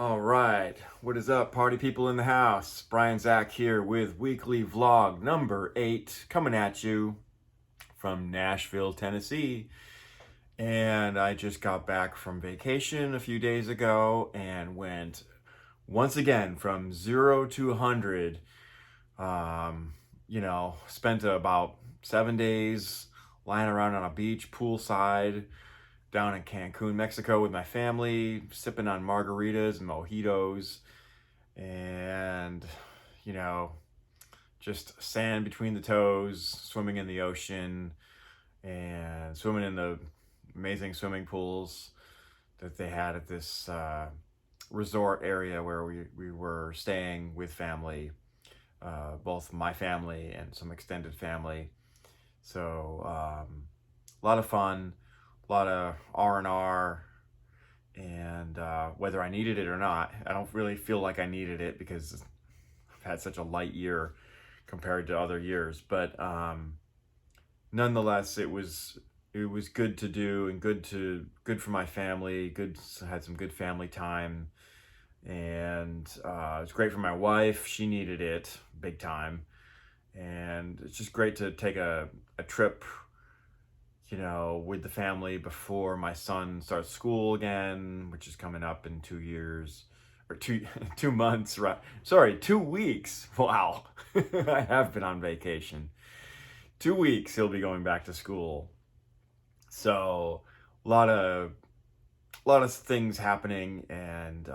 All right, what is up, party people in the house? Brian Zach here with weekly vlog number 8 coming at you from Nashville, Tennessee. And I just got back from vacation a few days ago and went once again from 0 to 100. Spent about 7 days lying around on a beach poolside down in Cancun, Mexico with my family, sipping on margaritas and mojitos and, you know, just sand between the toes, swimming in the ocean and swimming in the amazing swimming pools that they had at this resort area where we were staying with family, both my family and some extended family. So a lot of fun, a lot of R&R, and whether I needed it or not, I don't really feel like I needed it because I've had such a light year compared to other years. But nonetheless, it was good to do and good for my family. Had some good family time, and it was great for my wife. She needed it big time, and it's just great to take a trip, with the family before my son starts school again, which is coming up in 2 years or 2 months, right? Sorry, 2 weeks. Wow. I have been on vacation. 2 weeks he'll be going back to school. So a lot of things happening, and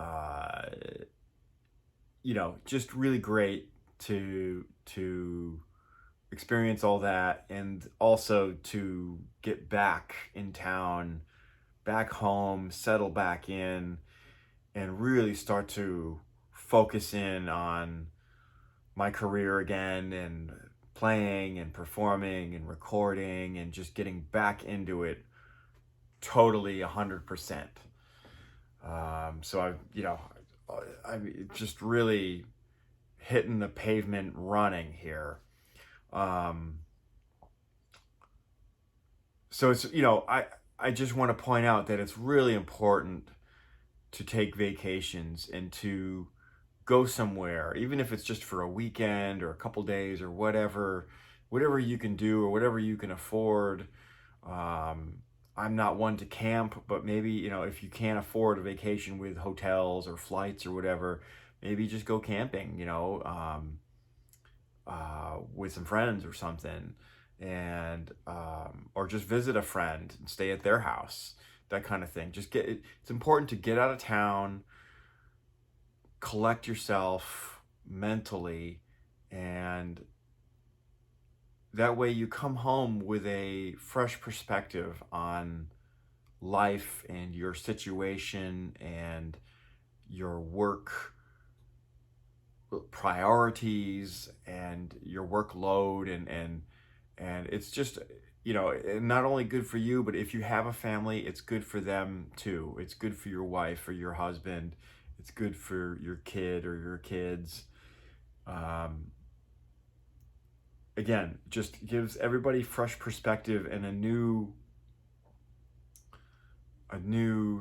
just really great to experience all that, and also to get back in town, back home, settle back in, and really start to focus in on my career again, and playing and performing and recording and just getting back into it totally 100%. So I'm just really hitting the pavement running here. So it's, I just want to point out that it's really important to take vacations and to go somewhere, even if it's just for a weekend or a couple days or whatever you can do or whatever you can afford. I'm not one to camp, but maybe, if you can't afford a vacation with hotels or flights or whatever, maybe just go camping, with some friends or something, and or just visit a friend and stay at their house, that kind of thing. It's important to get out of town, collect yourself mentally, and that way you come home with a fresh perspective on life and your situation and your work priorities and your workload, and it's just, not only good for you, but if you have a family, it's good for them too. It's good for your wife or your husband. It's good for your kid or your kids. Again, just gives everybody fresh perspective and a new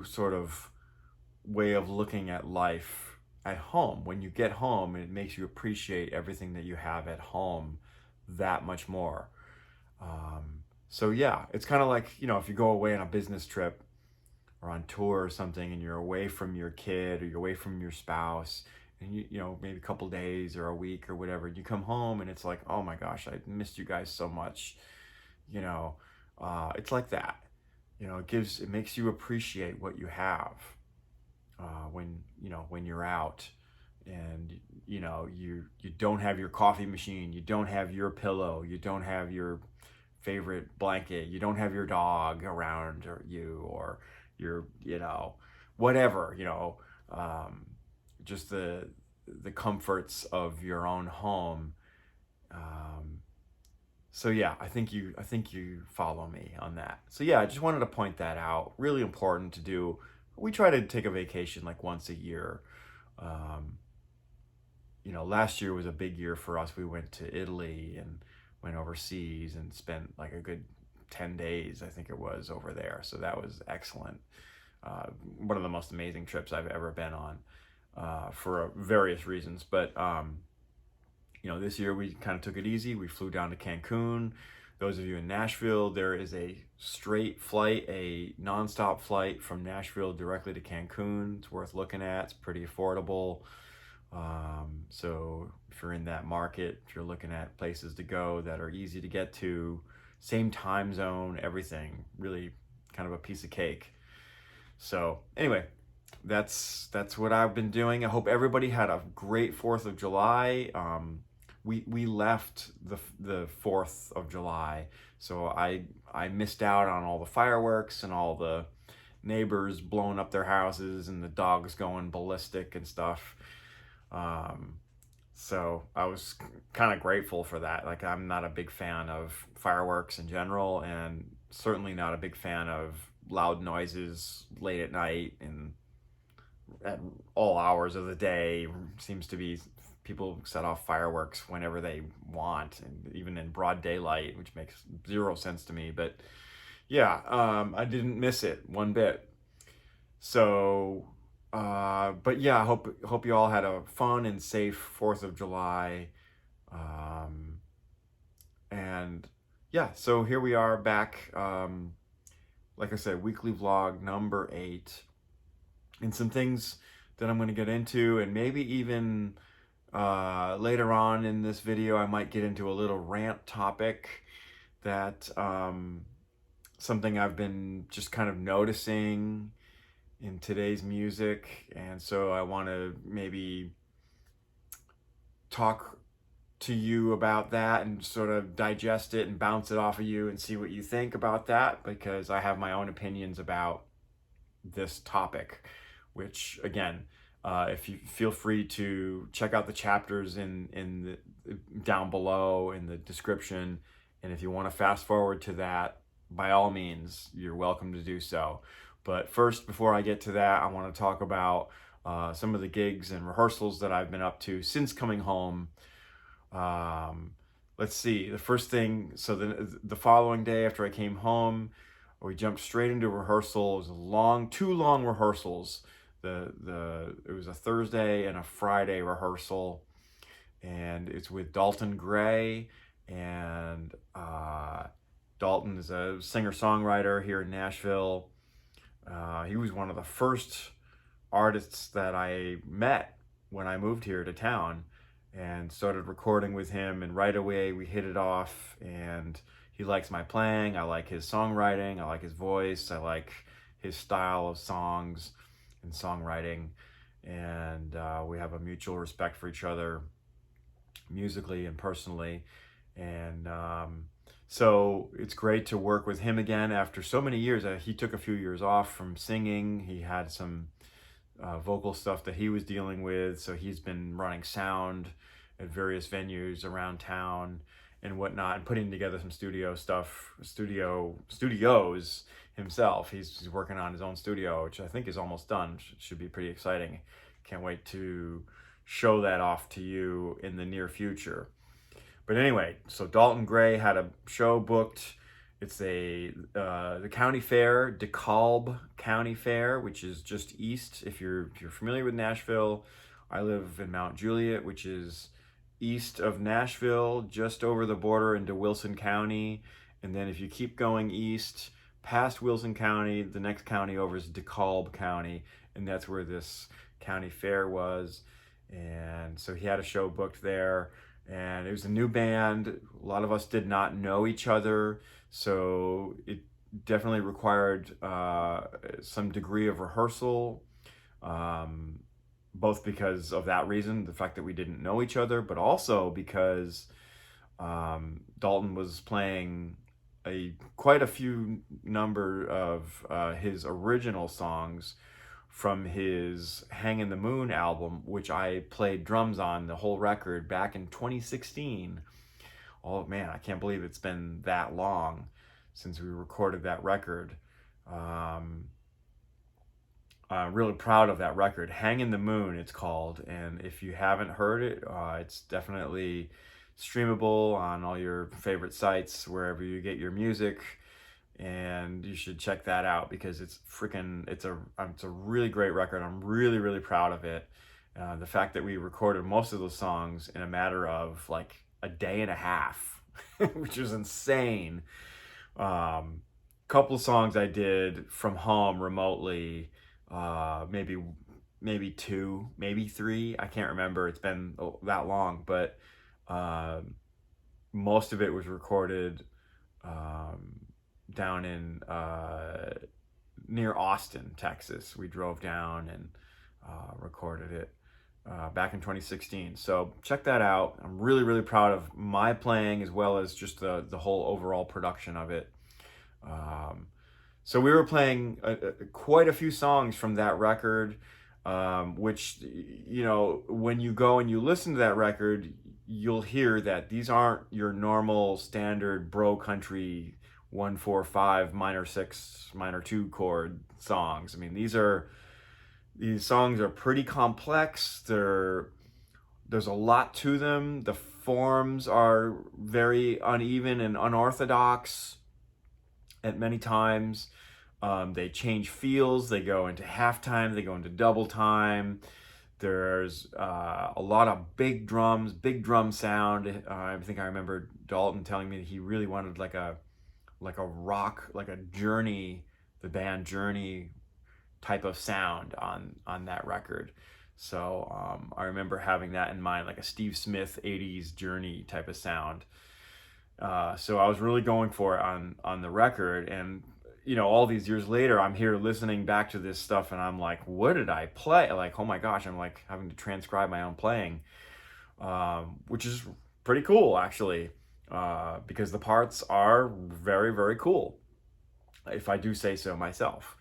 sort of way of looking at life at home. When you get home, it makes you appreciate everything that you have at home that much more. So yeah, it's kind of like, if you go away on a business trip or on tour or something, and you're away from your kid or you're away from your spouse, and maybe a couple days or a week or whatever, and you come home and it's like, oh my gosh, I missed you guys so much. It's like that. It makes you appreciate what you have when you're out, and you don't have your coffee machine, you don't have your pillow, you don't have your favorite blanket, you don't have your dog around or your whatever, just the comforts of your own home. So yeah, I think you follow me on that. So yeah, I just wanted to point that out. Really important to do. We try to take a vacation like once a year. Last year was a big year for us. We went to Italy and went overseas and spent like a good 10 days, I think it was, over there. So that was excellent. One of the most amazing trips I've ever been on. for various reasons. But you know, this year we kind of took it easy. We flew down to Cancun. Those of you in Nashville, there is a straight flight, a nonstop flight from Nashville directly to Cancun. It's worth looking at. It's pretty affordable. So if you're in that market, if you're looking at places to go that are easy to get to, same time zone, everything, really kind of a piece of cake. So anyway, that's what I've been doing. I hope everybody had a great 4th of July. We left the 4th of July, so I missed out on all the fireworks and all the neighbors blowing up their houses and the dogs going ballistic and stuff. So I was kind of grateful for that. Like, I'm not a big fan of fireworks in general, and certainly not a big fan of loud noises late at night and at all hours of the day. Seems to be people set off fireworks whenever they want, and even in broad daylight, which makes zero sense to me. But yeah, I didn't miss it one bit. So, but yeah, I hope you all had a fun and safe 4th of July. And yeah, so here we are back. Like I said, weekly vlog number 8, and some things that I'm going to get into, and maybe even later on in this video, I might get into a little rant topic that something I've been just kind of noticing in today's music, and so I want to maybe talk to you about that and sort of digest it and bounce it off of you and see what you think about that, because I have my own opinions about this topic, which again, if you feel free to check out the chapters in the down below in the description, and if you want to fast forward to that, by all means, you're welcome to do so. But first, before I get to that, I want to talk about some of the gigs and rehearsals that I've been up to since coming home. Let's see, the first thing, so the following day after I came home, we jumped straight into rehearsal. It was two long rehearsals. It was a Thursday and a Friday rehearsal, and it's with Dalton Gray, and Dalton is a singer-songwriter here in Nashville. He was one of the first artists that I met when I moved here to town, and started recording with him, and right away we hit it off, and he likes my playing, I like his songwriting, I like his voice, I like his style of songs and songwriting, and we have a mutual respect for each other musically and personally, and so it's great to work with him again after so many years. He took a few years off from singing. He had some vocal stuff that he was dealing with, so he's been running sound at various venues around town and whatnot, and putting together some studios himself. He's working on his own studio, which I think is almost done. Should be pretty exciting. Can't wait to show that off to you in the near future. But anyway, so Dalton Gray had a show booked. It's the county fair, Dekalb County Fair, which is just east. If you're familiar with Nashville, I live in Mount Juliet, which is east of Nashville, just over the border into Wilson County. And then if you keep going east past Wilson County, the next county over is Dekalb County, and that's where this county fair was. And so he had a show booked there, and it was a new band. A lot of us did not know each other, so it definitely required some degree of rehearsal, both because of that reason, the fact that we didn't know each other, but also because Dalton was playing quite a few number of his original songs from his Hangin the Moon album, which I played drums on the whole record back in 2016. Oh man, I can't believe it's been that long since we recorded that record. I'm really proud of that record. Hangin the Moon, it's called, and if you haven't heard it, it's definitely streamable on all your favorite sites, wherever you get your music, and you should check that out because it's a really great record. I'm really proud of it, The fact that we recorded most of those songs in a matter of like a day and a half, which is insane. Couple of songs I did from home remotely, maybe two, maybe three. I can't remember. It's been that long, but most of it was recorded um, down in near Austin, Texas. We drove down and recorded it back in 2016. So check that out. I'm really, really proud of my playing as well as just the whole overall production of it. Um, so we were playing quite a few songs from that record, which, you know, when you go and you listen to that record, you'll hear that these aren't your normal standard bro country 1 4 5 minor 6 minor 2 chord songs. I mean, these songs are pretty complex. There's a lot to them. The forms are very uneven and unorthodox at many times. They change feels. They go into halftime. They go into double time. There's a lot of big drums, big drum sound. I think I remember Dalton telling me that he really wanted like a rock, like a Journey, the band Journey type of sound on that record. So I remember having that in mind, like a Steve Smith 80s Journey type of sound. So I was really going for it on the record, and you know, all these years later, I'm here listening back to this stuff, and I'm like, what did I play? Like, oh my gosh, I'm like having to transcribe my own playing, which is pretty cool actually, because the parts are very, very cool, if I do say so myself.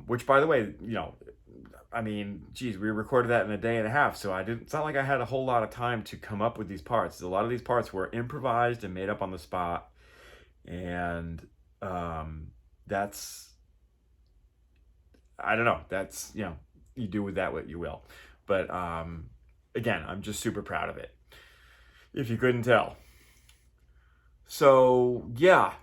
Which, by the way, you know, I mean, geez, we recorded that in a day and a half, so I didn't. It's not like I had a whole lot of time to come up with these parts. A lot of these parts were improvised and made up on the spot, and that's, I don't know. That's, you know, you do with that what you will. But again, I'm just super proud of it, if you couldn't tell. So yeah,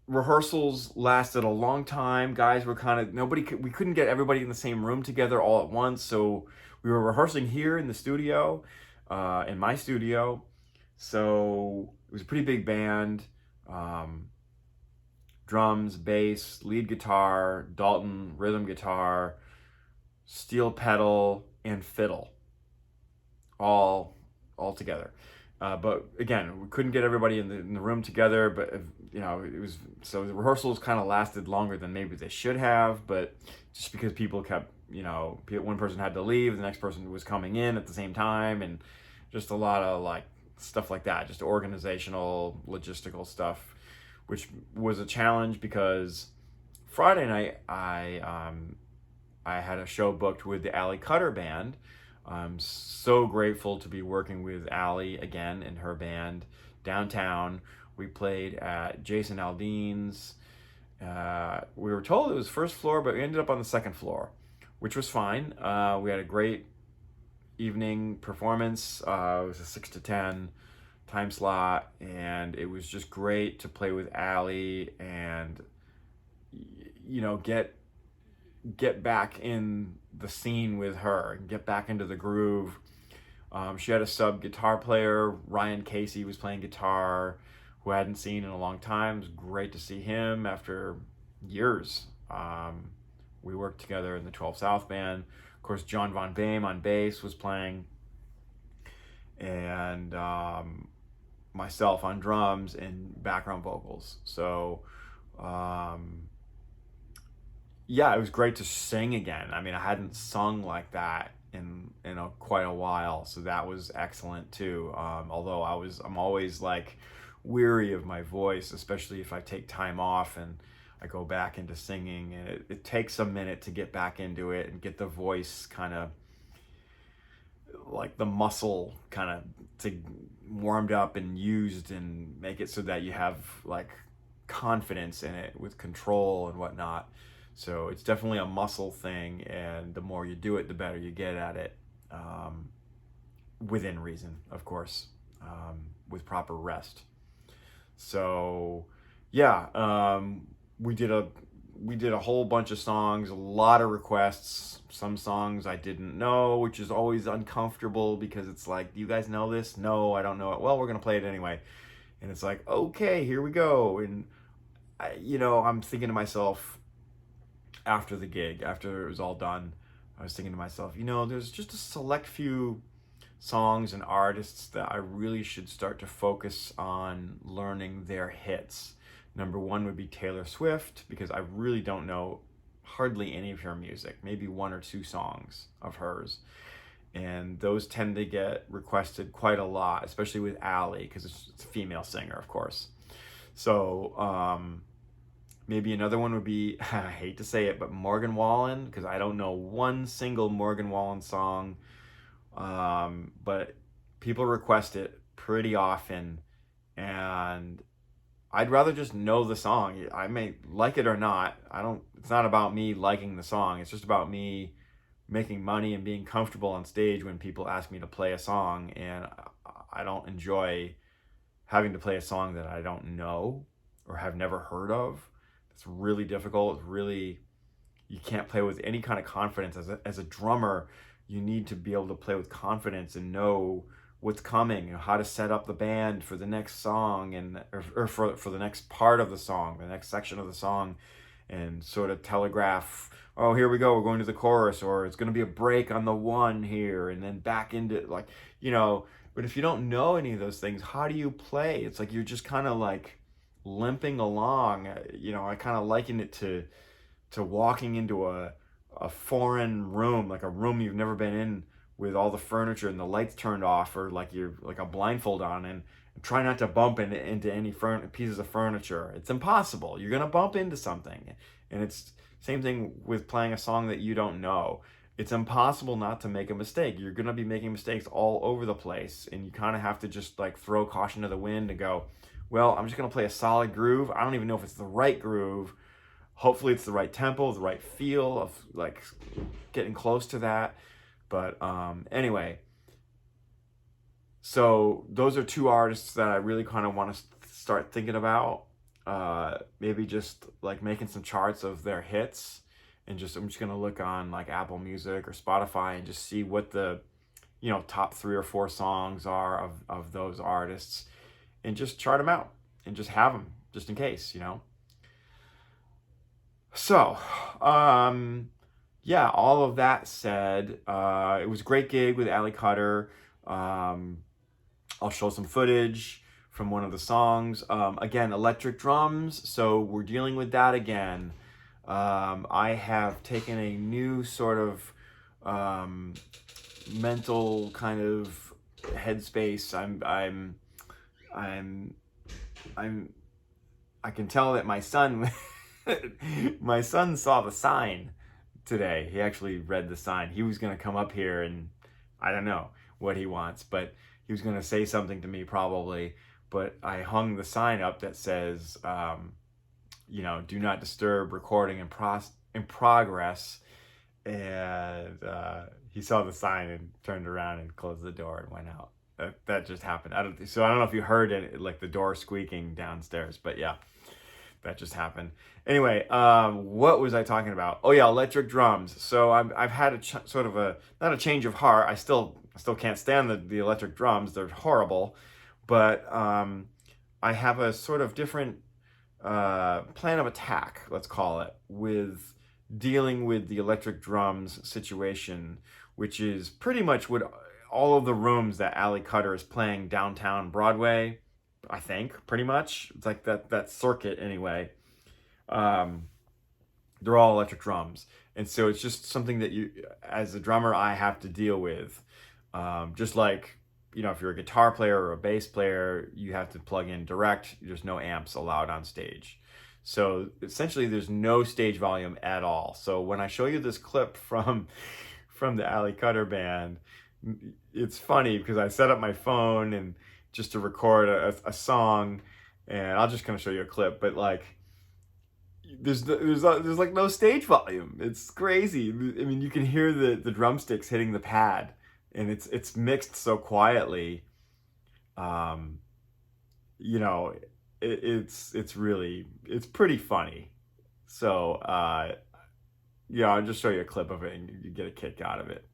rehearsals lasted a long time. Guys were kind of, we couldn't get everybody in the same room together all at once. So we were rehearsing here in the studio, in my studio. So it was a pretty big band. Drums, bass, lead guitar, Dalton, rhythm guitar, steel pedal, and fiddle, all together. But again, we couldn't get everybody in the room together. But you know, it was, so the rehearsals kind of lasted longer than maybe they should have. But just because people kept, you know, one person had to leave, the next person was coming in at the same time, and just a lot of like stuff like that, just organizational, logistical stuff, which was a challenge because Friday night I had a show booked with the Aly Cutter Band. I'm so grateful to be working with Aly again and her band downtown. We played at Jason Aldean's. We were told it was first floor, but we ended up on the second floor, which was fine. We had a great evening performance. It was a 6 to 10 time slot, and it was just great to play with Aly and, you know, get back in the scene with her and get back into the groove. She had a sub guitar player, Ryan Casey, was playing guitar, who I hadn't seen in a long time. It was great to see him after years. We worked together in the 12 South band. Of course, John Von Boehm on bass was playing, and myself on drums and background vocals. So yeah, it was great to sing again. I mean, I hadn't sung like that in quite a while, so that was excellent too. Although I'm always like weary of my voice, especially if I take time off and I go back into singing, and it takes a minute to get back into it and get the voice kind of like the muscle kind of to warmed up and used and make it so that you have like confidence in it with control and whatnot. So it's definitely a muscle thing, and the more you do it, the better you get at it, within reason, of course, with proper rest. So yeah, we did we did a whole bunch of songs, a lot of requests. Some songs I didn't know, which is always uncomfortable because it's like, do you guys know this? No, I don't know it. Well, we're gonna play it anyway. And it's like, okay, here we go. And I'm thinking to myself after the gig, after it was all done, I was thinking to myself, there's just a select few songs and artists that I really should start to focus on learning their hits. Number one would be Taylor Swift, because I really don't know hardly any of her music, maybe one or two songs of hers. And those tend to get requested quite a lot, especially with Aly, because it's a female singer, of course. So maybe another one would be, I hate to say it, but Morgan Wallen, because I don't know one single Morgan Wallen song. But people request it pretty often, and I'd rather just know the song. I may like it or not. It's not about me liking the song. It's just about me making money and being comfortable on stage when people ask me to play a song, and I don't enjoy having to play a song that I don't know or have never heard of. It's really difficult. You can't play with any kind of confidence. As a drummer, you need to be able to play with confidence and know what's coming and how to set up the band for the next song or for the next part of the song, the next section of the song, and sort of telegraph, oh, here we go, we're going to the chorus, or it's going to be a break on the one here, and then back into but if you don't know any of those things, how do you play? It's like you're just kind of like limping along. I kind of liken it to walking into a foreign room, like a room you've never been in, with all the furniture and the lights turned off, or like you're like a blindfold on, and try not to bump into any pieces of furniture. It's impossible. You're gonna bump into something, and it's same thing with playing a song that you don't know. It's impossible not to make a mistake. You're gonna be making mistakes all over the place, and you kind of have to just like throw caution to the wind and go, well, I'm just gonna play a solid groove. I don't even know if it's the right groove. Hopefully it's the right tempo, the right feel of like getting close to that. But anyway, so those are two artists that I really kind of want to start thinking about. Maybe just like making some charts of their hits, and I'm just gonna look on like Apple Music or Spotify and just see what the top 3 or 4 songs are of those artists, and just chart them out and just have them just in case. So, yeah, all of that said, it was a great gig with Aly Cutter. I'll show some footage from one of the songs. Again, electric drums, so we're dealing with that again. I have taken a new sort of mental kind of headspace. I can tell that my son my son saw the sign today. He actually read the sign. He was going to come up here, and I don't know what he wants, but he was going to say something to me probably. But I hung the sign up that says, do not disturb recording in progress. And he saw the sign and turned around and closed the door and went out. That just happened. I don't know if you heard it, like the door squeaking downstairs, but yeah. That just happened. Anyway, what was I talking about? Oh yeah, electric drums. So I've had sort of not a change of heart. I still can't stand the electric drums. They're horrible. But I have a sort of different plan of attack, let's call it, with dealing with the electric drums situation, which is pretty much what all of the rooms that Aly Cutter is playing downtown Broadway, I think, pretty much. It's like that circuit anyway. They're all electric drums. And so it's just something that you, as a drummer, I have to deal with. Just like, if you're a guitar player or a bass player, you have to plug in direct. There's no amps allowed on stage. So essentially there's no stage volume at all. So when I show you this clip from the Aly Cutter Band, it's funny because I set up my phone and just to record a song, and I'll just kind of show you a clip, but like there's like no stage volume. It's crazy. I mean, you can hear the drumsticks hitting the pad, and it's mixed so quietly. It's pretty funny. So, yeah, I'll just show you a clip of it and you get a kick out of it.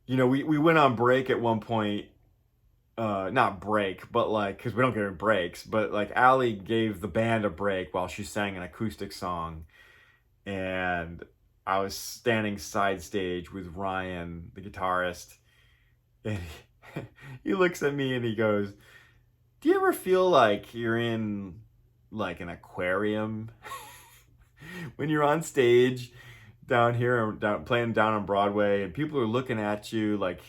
You know, we went on break at one point, not break, but like, because we don't get any breaks, but like Aly gave the band a break while she sang an acoustic song. And I was standing side stage with Ryan, the guitarist, and he looks at me and he goes, "Do you ever feel like you're in like an aquarium when you're on stage down here, playing down on Broadway, and people are looking at you like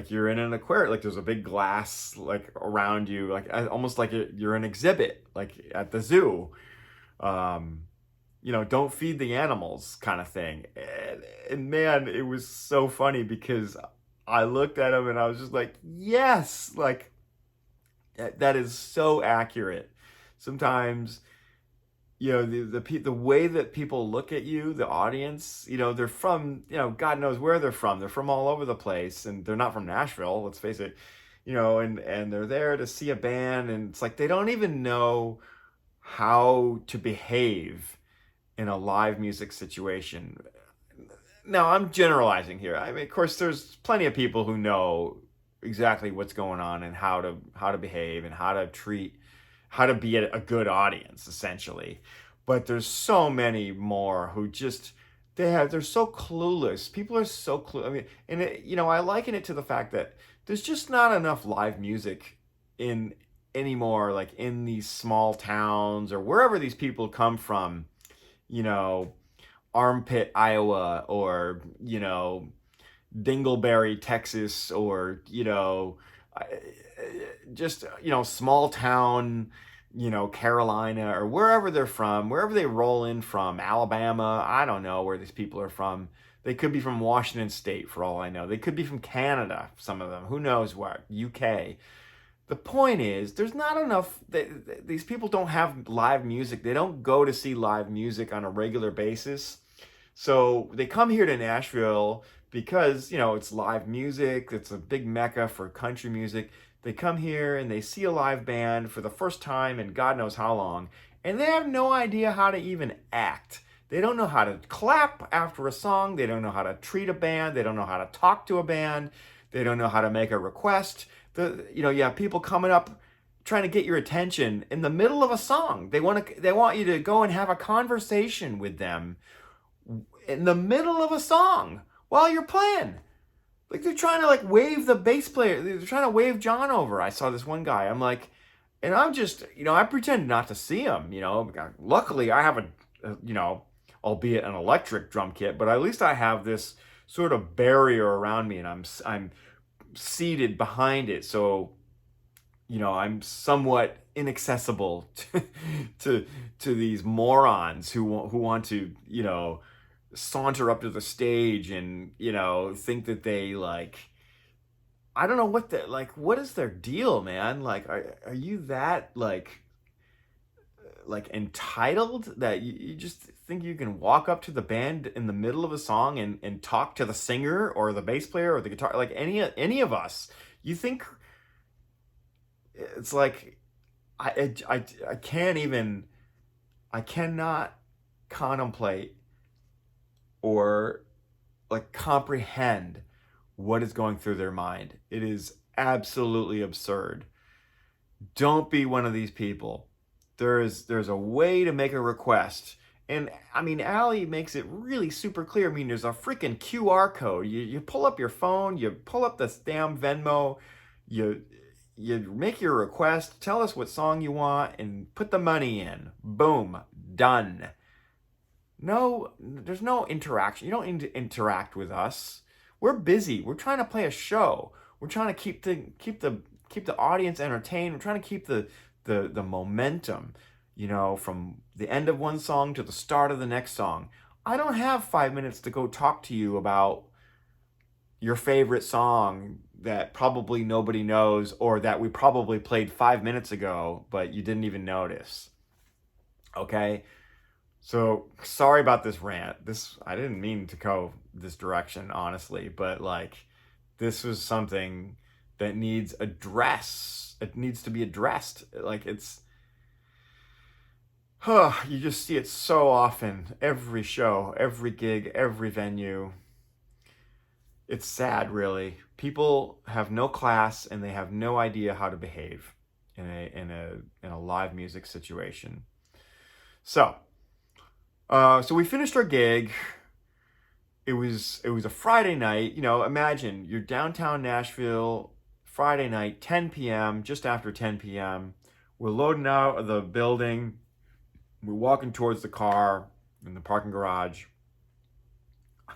you're in an aquarium, like there's a big glass like around you, like almost like you're an exhibit, like at the zoo. Um, you know, don't feed the animals kind of thing." And man, it was so funny because I looked at him and I was just like, yes, like that is so accurate. Sometimes, you know, the way that people look at you, the audience, you know, they're from, you know, God knows where they're from. They're from all over the place, and they're not from Nashville, let's face it, you know, and they're there to see a band, and it's like they don't even know how to behave in a live music situation. Now, I'm generalizing here. I mean, of course, there's plenty of people who know exactly what's going on and how to behave and how to treat, how to be a good audience, essentially. But there's so many more who just they're so clueless. People are so clueless. I mean, and you know, I liken it to the fact that there's just not enough live music in anymore, like in these small towns or wherever these people come from. You know, Armpit, Iowa, or, you know, Dingleberry, Texas, or, you know, just, you know, small town, you know, Carolina, or wherever they're from, wherever they roll in from, Alabama. I don't know where these people are from. They could be from Washington State, for all I know. They could be from Canada, some of them. Who knows what? UK. The point is, there's not enough. These people don't have live music. They don't go to see live music on a regular basis. So they come here to Nashville because, you know, it's live music. It's a big mecca for country music. They come here and they see a live band for the first time in God knows how long, and they have no idea how to even act. They don't know how to clap after a song. They don't know how to treat a band. They don't know how to talk to a band. They don't know how to make a request. You know, you have people coming up trying to get your attention in the middle of a song. They want you to go and have a conversation with them in the middle of a song while you're playing. Like they're trying to like wave the bass player. They're trying to wave John over. I saw this one guy. I'm like, and I'm just, you know, I pretend not to see him. You know, luckily I have you know, albeit an electric drum kit, but at least I have this sort of barrier around me, and I'm seated behind it, so you know I'm somewhat inaccessible to these morons who want to, you know, saunter up to the stage and, you know, think that they like, I don't know what the like, what is their deal, man? Like, are you that like entitled that you just think you can walk up to the band in the middle of a song and talk to the singer or the bass player or the guitar, like any of us? You think it's like I can't even, I cannot contemplate or like comprehend what is going through their mind. It is absolutely absurd. Don't be one of these people. There's a way to make a request. And I mean, Aly makes it really super clear. I mean, there's a freaking QR code. You pull up your phone, you pull up this damn Venmo, you you make your request, tell us what song you want, and put the money in. Boom, done. No, there's no interaction. You don't need to interact with us. We're busy. We're trying to play a show. We're trying to keep the audience entertained. We're trying to keep the momentum, from the end of one song to the start of the next song. I don't have 5 minutes to go talk to you about your favorite song that probably nobody knows, or that we probably played 5 minutes ago, but you didn't even notice. Okay? So sorry about this rant. I didn't mean to go this direction, honestly, but this was something that needs address. It needs to be addressed. You just see it so often. Every show, every gig, every venue. It's sad, really. People have no class and they have no idea how to behave in a live music situation. So we finished our gig. It was a Friday night. Imagine you're downtown Nashville, Friday night, 10 p.m., just after 10 p.m. We're loading out of the building. We're walking towards the car in the parking garage.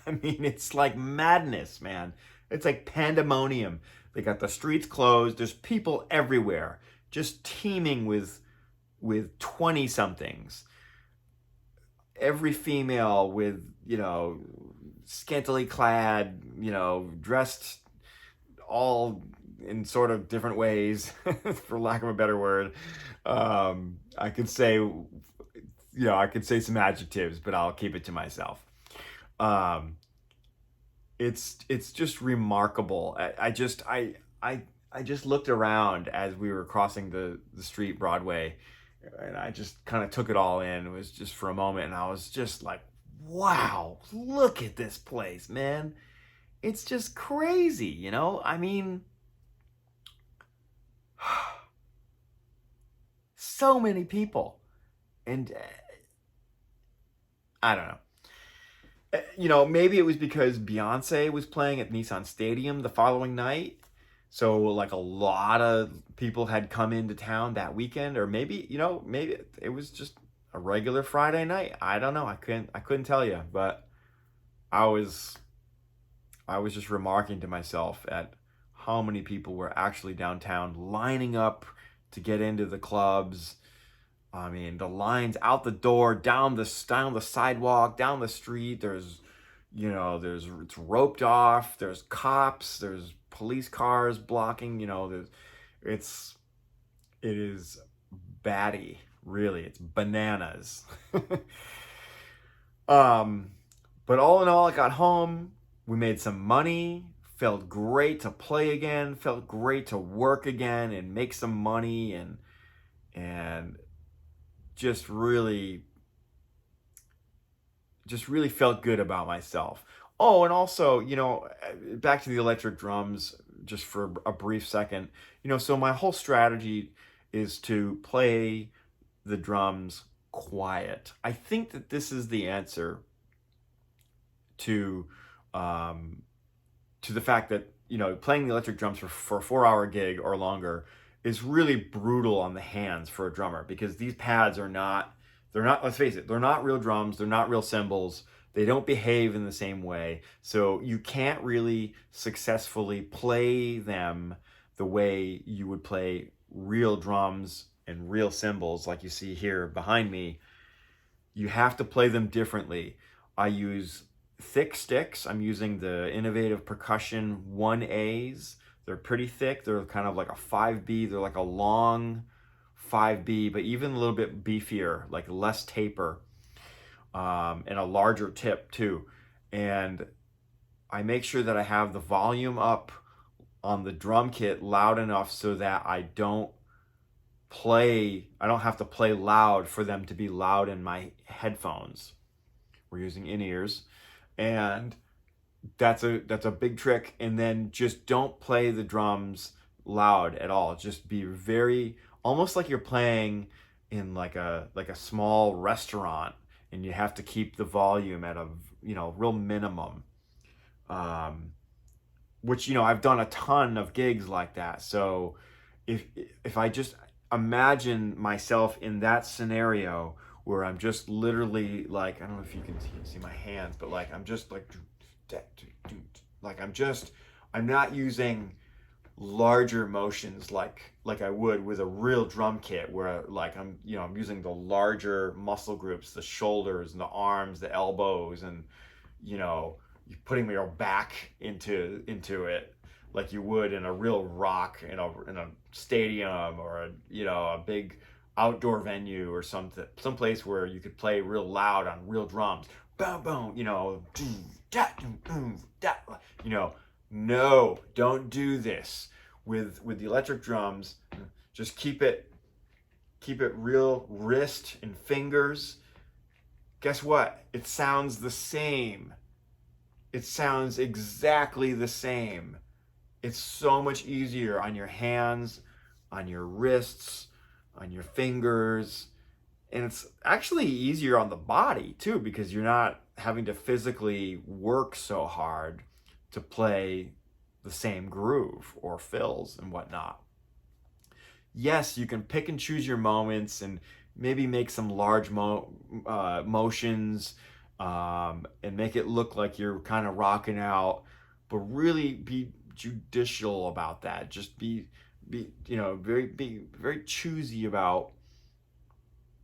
I mean, it's like madness, man. It's like pandemonium. They got the streets closed. There's people everywhere, just teeming with 20-somethings. Every female with, scantily clad, dressed all in sort of different ways, for lack of a better word. I could say some adjectives, but I'll keep it to myself. It's just remarkable. I just looked around as we were crossing the street, Broadway, and I just kind of took it all in. It was just for a moment, and I was just like, wow, look at this place, man. It's just crazy, I mean, so many people. And I don't know. Maybe it was because Beyonce was playing at Nissan Stadium the following night. So a lot of people had come into town that weekend, or maybe it was just a regular Friday night. I don't know. I couldn't tell you, but I was just remarking to myself at how many people were actually downtown lining up to get into the clubs. I mean, the lines out the door, down the sidewalk, down the street. It's roped off. There's cops. There's police cars blocking. It is batty. Really, it's bananas. But all in all, I got home. We made some money. Felt great to play again. Felt great to work again and make some money and just really felt good about myself. Oh, and also, back to the electric drums just for a brief second. So my whole strategy is to play the drums quiet. I think that this is the answer to the fact that, playing the electric drums for a 4-hour gig or longer is really brutal on the hands for a drummer, because these pads they're not, let's face it, they're not real drums, they're not real cymbals, they don't behave in the same way. So you can't really successfully play them the way you would play real drums and real cymbals like you see here behind me. You have to play them differently. I use thick sticks. I'm using the innovative Percussion 1As. They're pretty thick. They're kind of like a 5B. They're like a long 5B, but even a little bit beefier, like less taper, and a larger tip too. And I make sure that I have the volume up on the drum kit loud enough so that I don't have to play loud for them to be loud in my headphones. We're using in-ears, and that's a big trick. And then just don't play the drums loud at all. Just be very, almost like you're playing in like a small restaurant, and you have to keep the volume at a real minimum. Which I've done a ton of gigs like that, so if I just imagine myself in that scenario where I'm just literally like, I don't know if you can see my hands, but like I'm just like I'm not using larger motions like I would with a real drum kit, where like I'm using the larger muscle groups, the shoulders and the arms, the elbows, and you're putting your back into it like you would in a real rock in a stadium, or a big outdoor venue or something, someplace where you could play real loud on real drums. Boom, boom, no, don't do this with the electric drums. Just keep it real wrist and fingers. Guess what? It sounds the same. It sounds exactly the same. It's so much easier on your hands, on your wrists, on your fingers. And it's actually easier on the body too, because you're not having to physically work so hard to play the same groove or fills and whatnot. Yes, you can pick and choose your moments and maybe make some large motions, and make it look like you're kind of rocking out, but really be judicial about that. Just be very choosy about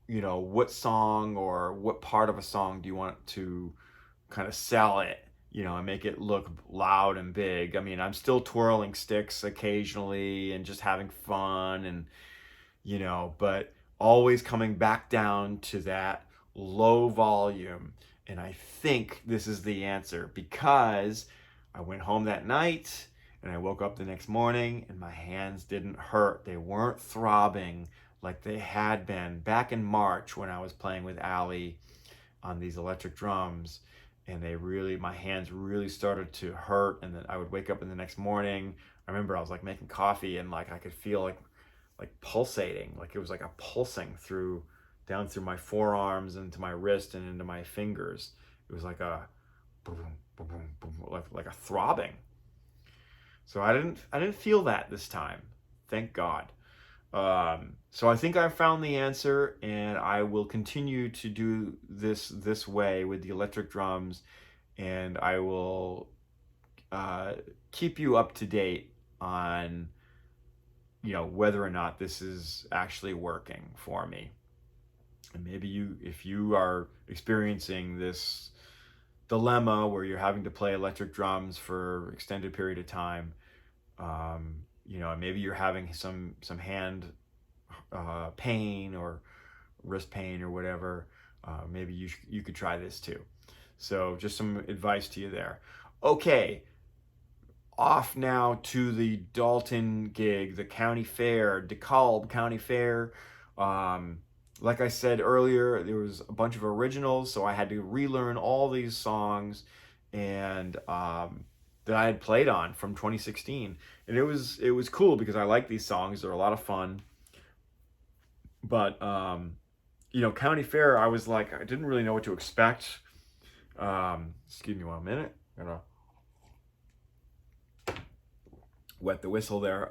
what song or what part of a song do you want to kind of sell it, and make it look loud and big. I mean, I'm still twirling sticks occasionally and just having fun, and but always coming back down to that low volume. And I think this is the answer, because I went home that night and I woke up the next morning and my hands didn't hurt. They weren't throbbing like they had been back in March when I was playing with Aly on these electric drums. And my hands really started to hurt. And then I would wake up in the next morning. I remember I was like making coffee, and like I could feel like pulsating, like it was like a pulsing down through my forearms, into my wrist, and into my fingers. It was like a boom, boom, boom, boom, like a throbbing. So I didn't feel that this time, thank God. So I think I found the answer, and I will continue to do this way with the electric drums, and I will keep you up to date on whether or not this is actually working for me. And maybe if you are experiencing this dilemma where you're having to play electric drums for extended period of time, maybe you're having some hand pain or wrist pain or whatever, maybe you could try this too. So just some advice to you there. Okay, off now to the Dalton gig, the county fair, Dekalb County Fair. Like I said earlier, there was a bunch of originals, so I had to relearn all these songs and that I had played on from 2016, and it was cool because I like these songs. They're a lot of fun. But county fair, I was like, I didn't really know what to expect. Excuse me 1 minute. I'm gonna wet the whistle there.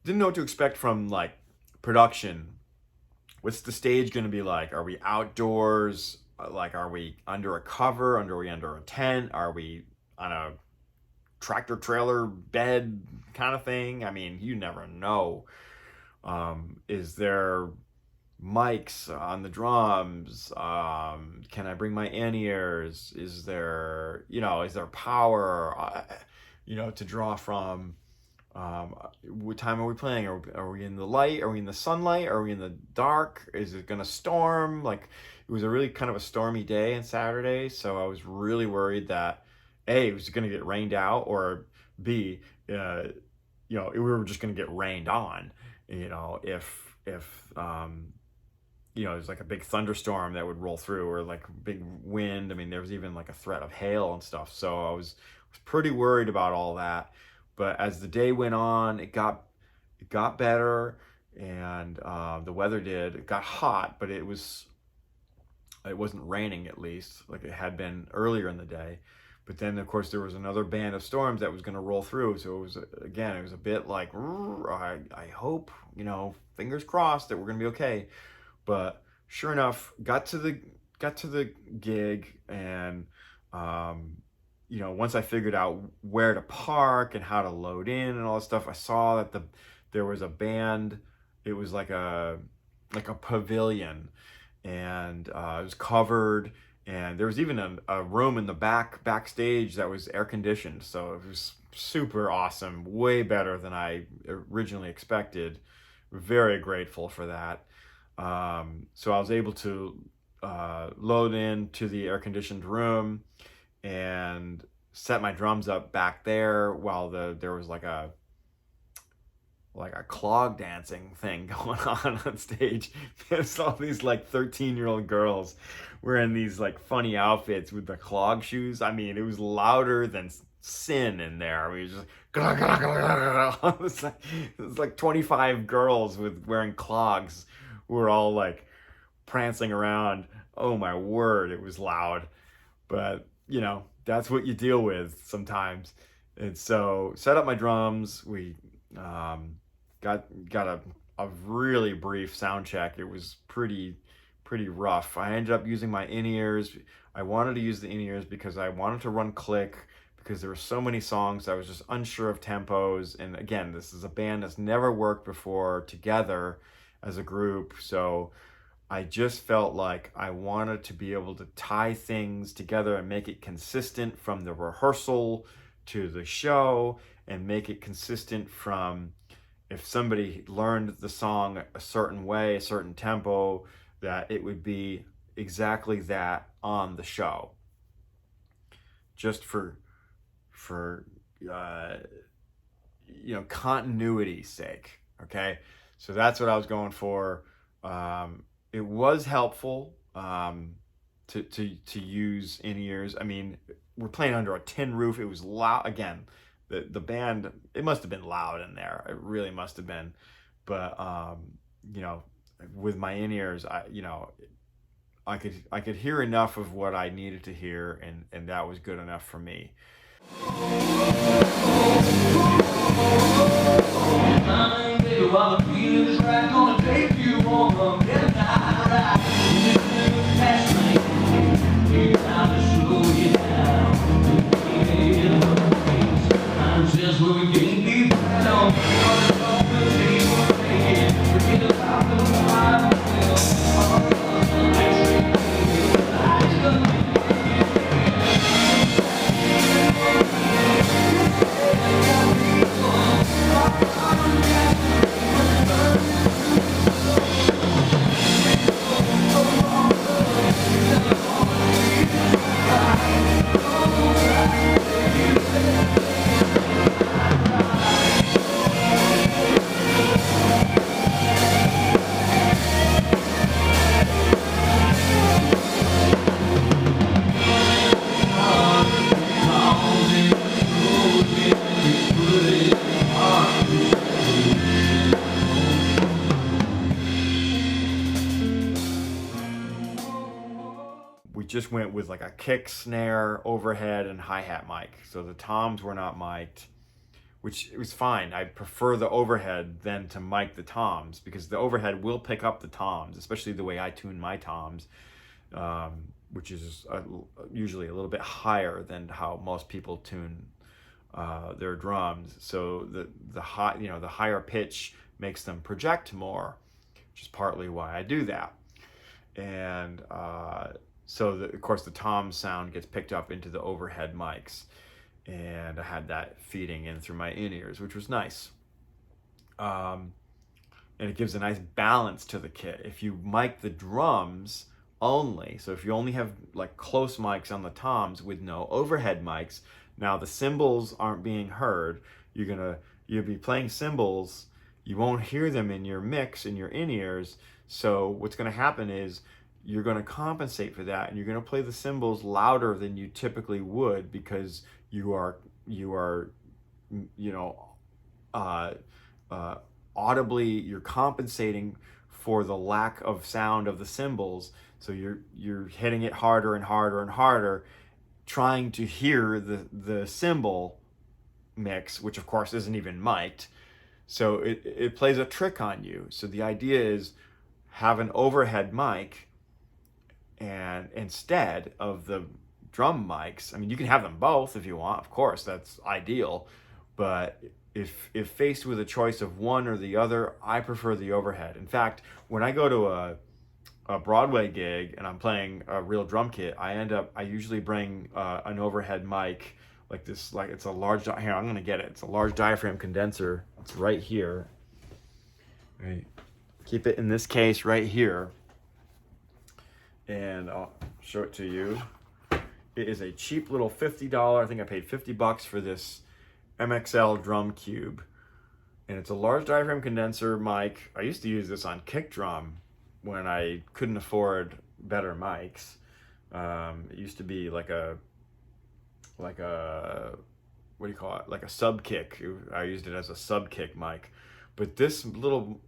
Didn't know what to expect from like production. What's the stage going to be like? Are we outdoors? Like, are we under a cover? Are we under a tent? Are we on a tractor trailer bed kind of thing? I mean, you never know. Is there mics on the drums? Can I bring my in-ears? Is there power, to draw from? What time are we playing? Are we in the light? Are we in the sunlight? Are we in the dark? Is it gonna storm? Like, it was a really kind of a stormy day on Saturday, so I was really worried that A, it was gonna get rained out, or B, we were just gonna get rained on. If there's like a big thunderstorm that would roll through, or like big wind. I mean, there was even like a threat of hail and stuff. So I was pretty worried about all that. But as the day went on, it got better, and the weather did. It got hot, but it wasn't raining, at least like it had been earlier in the day. But then, of course, there was another band of storms that was going to roll through. So it was, again, it was a bit like, I hope, fingers crossed that we're going to be okay. But sure enough, got to the gig, and once I figured out where to park and how to load in and all that stuff, I saw that there was a band. It was like a pavilion, and it was covered, and there was even a room in the backstage that was air conditioned. So it was super awesome, way better than I originally expected. Very grateful for that. So I was able to load into the air conditioned room and set my drums up back there while there was like a clog dancing thing going on stage. There's all these like 13-year-old girls wearing these like funny outfits with the clog shoes. I mean, it was louder than sin in there. I mean, it was just it was like 25 girls wearing clogs who were all like prancing around. Oh my word, it was loud. But that's what you deal with sometimes. And so set up my drums. We got a really brief sound check. It was pretty rough. I ended up using my in-ears. I wanted to use the in-ears because I wanted to run click, because there were so many songs I was just unsure of tempos. And again, this is a band that's never worked before together as a group. So I just felt like I wanted to be able to tie things together and make it consistent from the rehearsal to the show, and make it consistent from, if somebody learned the song a certain way, a certain tempo, that it would be exactly that on the show. Just for continuity's sake. Okay, so that's what I was going for. It was helpful to use in-ears. I mean, we're playing under a tin roof. It was loud. Again, the band, it must have been loud in there. It really must have been. But with my in-ears, I could hear enough of what I needed to hear, and that was good enough for me. Just went with like a kick, snare, overhead, and hi-hat mic. So the toms were not mic'd, which was fine. I prefer the overhead than to mic the toms, because the overhead will pick up the toms, especially the way I tune my toms, which is usually a little bit higher than how most people tune their drums. So the higher pitch makes them project more, which is partly why I do that. And so of course the tom sound gets picked up into the overhead mics, and I had that feeding in through my in-ears, which was nice. And it gives a nice balance to the kit. If you mic the drums only, so if you only have like close mics on the toms with no overhead mics, now the cymbals aren't being heard. You'll be playing cymbals, you won't hear them in your mix, in your in-ears. So what's going to happen is you're going to compensate for that, and you're going to play the cymbals louder than you typically would, because you are audibly, you're compensating for the lack of sound of the cymbals. So you're hitting it harder and harder and harder, trying to hear the cymbal mix, which of course isn't even mic'd. So it plays a trick on you. So the idea is have an overhead mic, and instead of the drum mics, I mean, you can have them both if you want, of course, that's ideal. But if faced with a choice of one or the other, I prefer the overhead. In fact, when I go to a Broadway gig and I'm playing a real drum kit, I usually bring an overhead mic like this, like it's a large, here, I'm gonna get it. It's a large diaphragm condenser. It's right here. Right. Keep it in this case right here. And I'll show it to you. It is a cheap little $50, I think I paid $50 for this MXL drum cube. And it's a large diaphragm condenser mic. I used to use this on kick drum when I couldn't afford better mics. It used to be like a what do you call it? Like a sub kick. I used it as a sub kick mic. But this little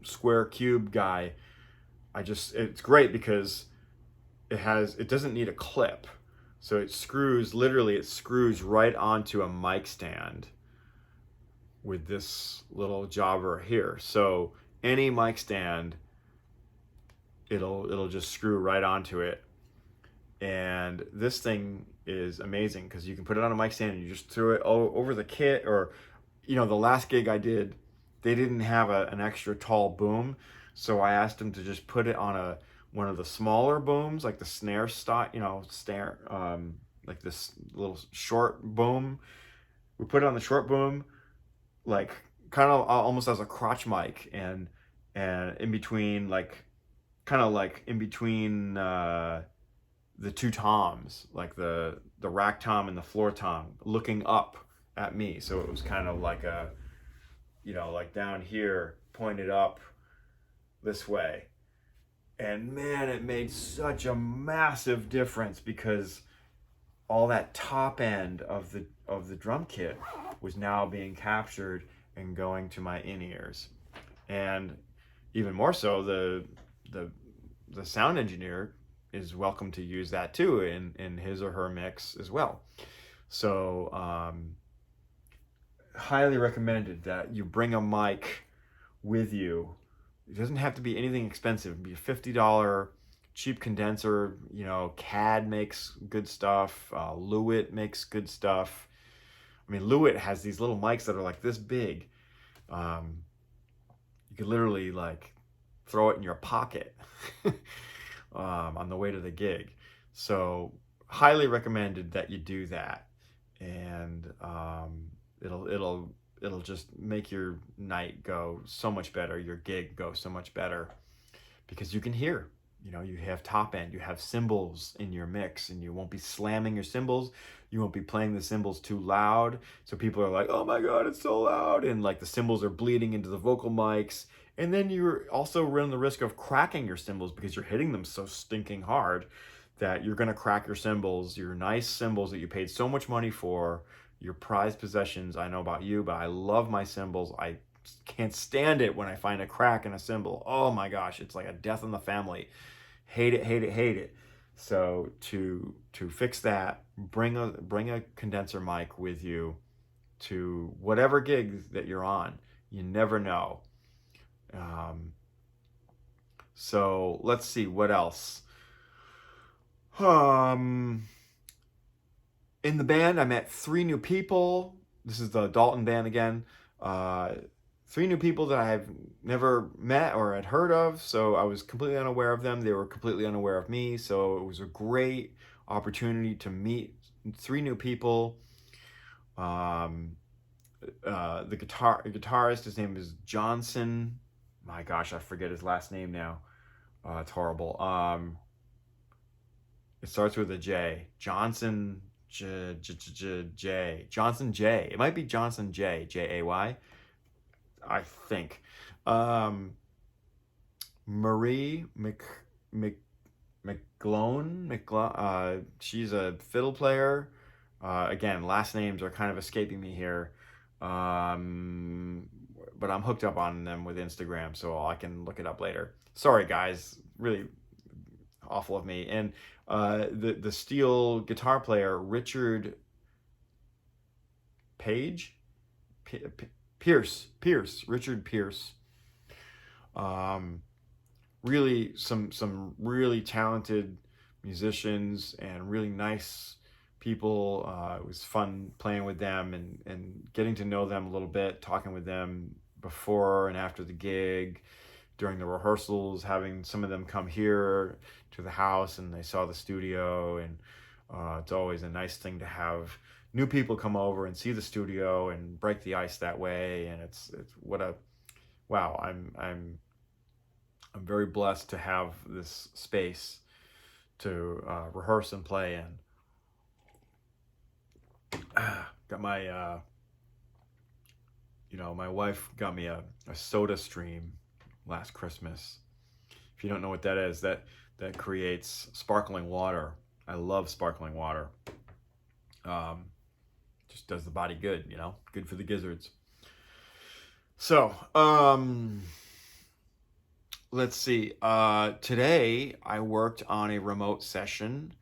square cube guy, it's great because it doesn't need a clip. So it screws right onto a mic stand with this little jobber here. So any mic stand, it'll just screw right onto it. And this thing is amazing because you can put it on a mic stand and you just throw it over the kit. Or, the last gig I did, they didn't have an extra tall boom. So I asked them to just put it on one of the smaller booms, like the snare like this little short boom. We put it on the short boom, like kind of almost as a crotch mic, and in between, kind of like in between the two toms, like the rack tom and the floor tom, looking up at me. So it was kind of like like down here, pointed up this way. And man, it made such a massive difference because all that top end of the drum kit was now being captured and going to my in-ears. And even more so, the sound engineer is welcome to use that too in his or her mix as well. So highly recommended that you bring a mic with you. It doesn't have to be anything expensive. It can be a $50 cheap condenser. CAD makes good stuff. Lewitt makes good stuff. I mean, Lewitt has these little mics that are like this big. You could literally throw it in your pocket on the way to the gig. So highly recommended that you do that. And it'll just make your night go so much better, your gig go so much better, because you can hear, you have top end, you have cymbals in your mix, and you won't be slamming your cymbals, you won't be playing the cymbals too loud, so people are like, oh my god, it's so loud, and the cymbals are bleeding into the vocal mics, and then you're also running the risk of cracking your cymbals because you're hitting them so stinking hard that you're going to crack your cymbals, your nice cymbals that you paid so much money for, your prized possessions. I know about you, but I love my cymbals. I can't stand it when I find a crack in a cymbal. Oh my gosh, it's like a death in the family. Hate it, hate it, hate it. So to fix that, bring a condenser mic with you to whatever gig that you're on. You never know. So let's see what else. In the band, I met 3 new people. This is the Dalton band again. 3 new people that I've never met or had heard of, so I was completely unaware of them. They were completely unaware of me, so it was a great opportunity to meet 3 new people. The guitarist, his name is Johnson. My gosh, I forget his last name now. It's horrible. It starts with a J. Johnson J. Johnson J. It might be Johnson J. Jay. I think. Marie McGlone. She's a fiddle player. Again, last names are kind of escaping me here. But I'm hooked up on them with Instagram, so I can look it up later. Sorry, guys. Really awful of me. And The steel guitar player Richard Page, Richard Pierce. Really some really talented musicians and really nice people. It was fun playing with them and getting to know them a little bit, talking with them before and after the gig, during the rehearsals, having some of them come here to the house and they saw the studio. And it's always a nice thing to have new people come over and see the studio and break the ice that way. And it's what a wow. I'm very blessed to have this space to rehearse and play in. Got my my wife got me a soda stream last Christmas. If you don't know what that is, that creates sparkling water. I love sparkling water. Just does the body good, good for the gizzards. So, let's see. Today I worked on a remote session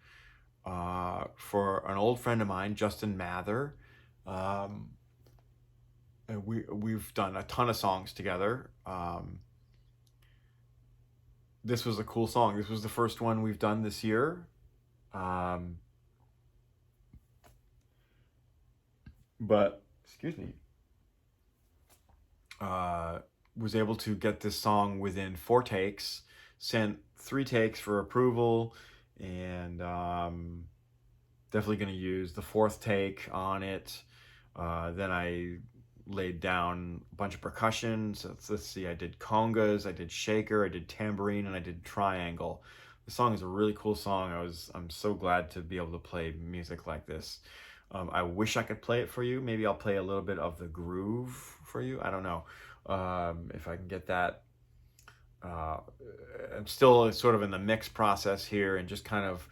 for an old friend of mine, Justin Mather. And we've done a ton of songs together. This was a cool song. This was the first one we've done this year. But excuse me. Was able to get this song within 4 takes, sent 3 takes for approval, and definitely going to use the 4th take on it. Then I laid down a bunch of percussion. So let's see, I did congas, I did shaker, I did tambourine, and I did triangle. The song is a really cool song. I'm so glad to be able to play music like this. I wish I could play it for you. Maybe I'll play a little bit of the groove for you. I don't know if I can get that. I'm still sort of in the mix process here, and just kind of